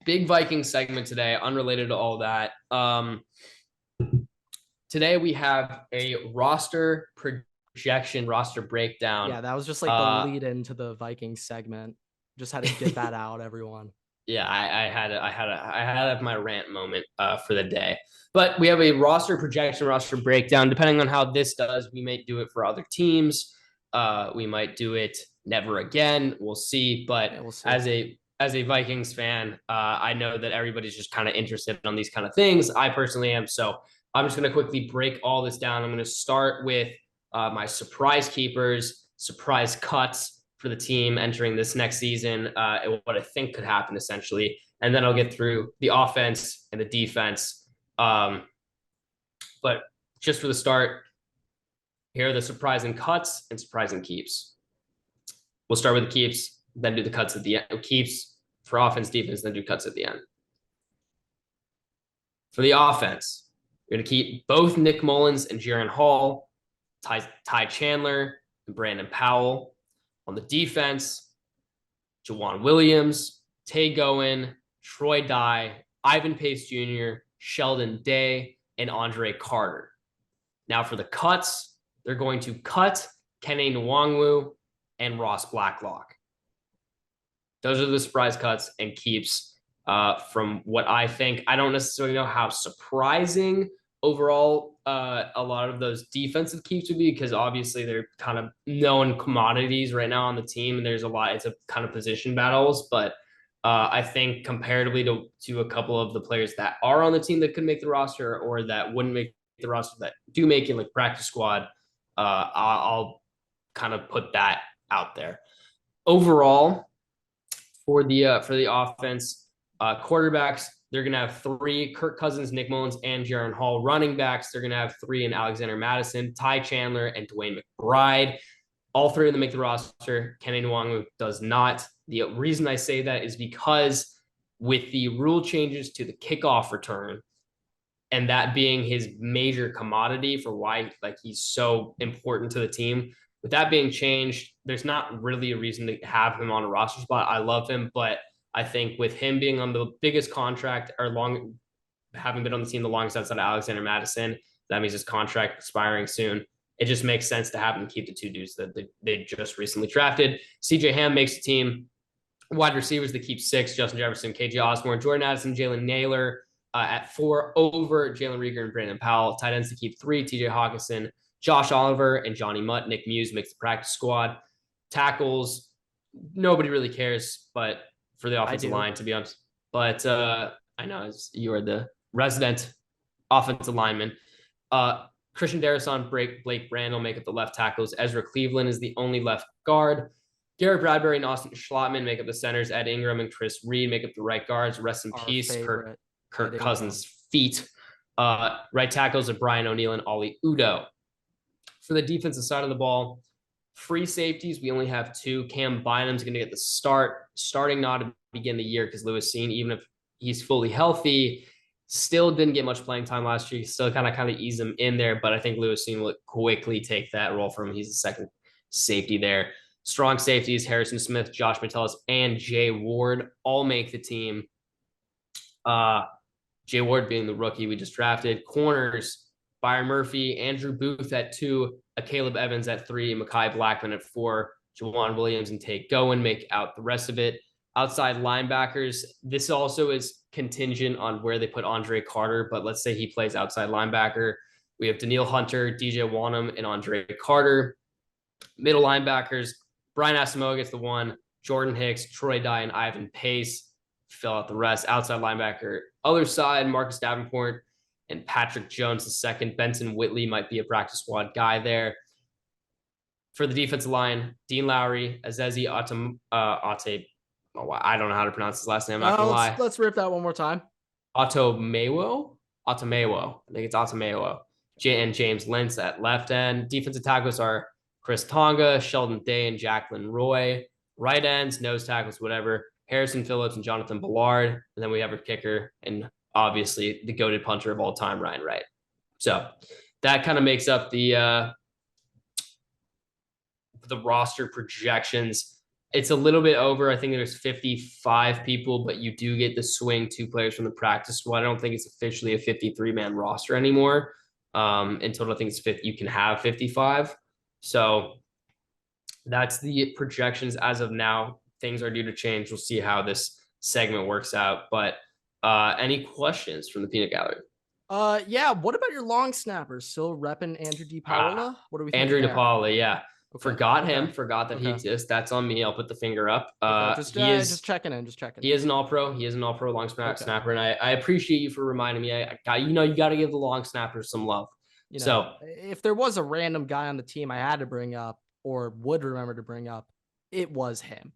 big Viking segment today, unrelated to all that. Today we have a roster projection, roster breakdown. Yeah, that was just like the Uh, lead into the Vikings segment. Just had to get that out, everyone. yeah, I had my rant moment for the day. But we have a roster projection, roster breakdown. Depending on how this does, we might do it for other teams. We might do it never again. We'll see. But Yeah, we'll see. as a Vikings fan, I know that everybody's just kind of interested on these kind of things. I personally am. So I'm just going to quickly break all this down. I'm going to start with my surprise keepers, surprise cuts for the team entering this next season, what I think could happen essentially. And then I'll get through the offense and the defense. But just for the start, here are the surprising cuts and surprising keeps. We'll start with the keeps, then do the cuts at the end. Keeps for offense, defense, then do cuts at the end. For the offense, you're going to keep both Nick Mullins and Jaron Hall, Ty Chandler, and Brandon Powell. On the defense, Jawan Williams, Tay Gowen, Troy Dye, Ivan Pace Jr., Sheldon Day, and Andre Carter. Now for the cuts, they're going to cut Kenny Nwangwu and Ross Blacklock. Those are the surprise cuts and keeps from what I think. I don't necessarily know how surprising overall a lot of those defensive keeps would be, because obviously they're kind of known commodities right now on the team, and there's a lot. It's a kind of position battles, but I think comparatively to a couple of the players that are on the team that could make the roster or that wouldn't make the roster that do make it, like practice squad, I'll kind of put that out there. Overall, for the offense, quarterbacks, they're going to have three: Kirk Cousins, Nick Mullins, and Jaron Hall. Running backs, they're going to have three: in Alexander Madison, Ty Chandler, and Dwayne McBride. All three of them make the roster. Kenny Nwangwu does not. The reason I say that is because with the rule changes to the kickoff return, and that being his major commodity for why like he's so important to the team, with that being changed, there's not really a reason to have him on a roster spot. I love him, but I think with him being on the biggest contract or having been on the team the longest outside of Alexander Madison, that means his contract expiring soon. It just makes sense to have him keep the two dudes that they just recently drafted. CJ Ham makes the team. Wide receivers, they keep six: Justin Jefferson, KJ Osborne, Jordan Addison, Jalen Naylor at four over Jalen Rieger and Brandon Powell. Tight ends to keep three: TJ Hawkinson, Josh Oliver, and Johnny Mutt. Nick Muse makes the practice squad. Tackles, nobody really cares, but for the offensive line, to be honest. But I know you are the resident offensive lineman. Christian Darrison, Blake Brand will make up the left tackles. Ezra Cleveland is the only left guard. Garrett Bradbury and Austin Schlottman make up the centers. Ed Ingram and Chris Reed make up the right guards. Rest in peace, Kirk Cousins' feet. Right tackles are Brian O'Neill and Ollie Udoh. For the defensive side of the ball, free safeties, we only have two. Cam Bynum's going to get the starting not to begin the year because Lewis Cine, even if he's fully healthy, still didn't get much playing time last year. He still kind of ease him in there, but I think Lewis Cine will quickly take that role from him. He's the second safety there. Strong safeties: Harrison Smith, Josh Metellus, and Jay Ward all make the team. Jay Ward being the rookie we just drafted. Corners: Byron Murphy, Andrew Booth at two, Caleb Evans at three, Mekhi Blackman at four, Jawan Williams and Tate Gowen make out the rest of it. Outside linebackers, this also is contingent on where they put Andre Carter, but let's say he plays outside linebacker. We have Daniil Hunter, DJ Wanham, and Andre Carter. Middle linebackers: Brian Asamoah gets the one, Jordan Hicks, Troy Dye, and Ivan Pace fill out the rest. Outside linebacker, other side, Marcus Davenport and Patrick Jones the second. Benson Whitley might be a practice squad guy there. For the defensive line, Dean Lowry, Azezi Ate, I don't know how to pronounce his last name. I'm not gonna lie. Let's rip that one more time. Atamewo. I think it's Atamewo. And James Lentz at left end. Defensive tackles are Chris Tonga, Sheldon Day, and Jacqueline Roy. Right ends, nose tackles, whatever: Harrison Phillips and Jonathan Ballard. And then we have a kicker and obviously the goated punter of all time, Ryan Wright. So that kind of makes up the roster projections. It's a little bit over. I think there's 55 people, but you do get to swing 2 players from the practice squad. I don't think it's officially a 53-man roster anymore. In total, I think it's 50. You can have 55. So that's the projections as of now. Things are due to change. We'll see how this segment works out. But any questions from the peanut gallery? Yeah. What about your long snappers? Still repping Andrew DePaola? What are we thinking Andrew there? DePaula, yeah. Okay. Forgot Okay. him. Forgot that he Okay. exists. That's on me. I'll put the finger up. Okay. He is Just checking in. Just checking he in. is an all pro. He is an all pro long Okay. snapper, and I appreciate you for reminding me. I got you got to give the long snappers some love. You know, So if there was a random guy on the team I had to bring up or would remember to bring up, it was him.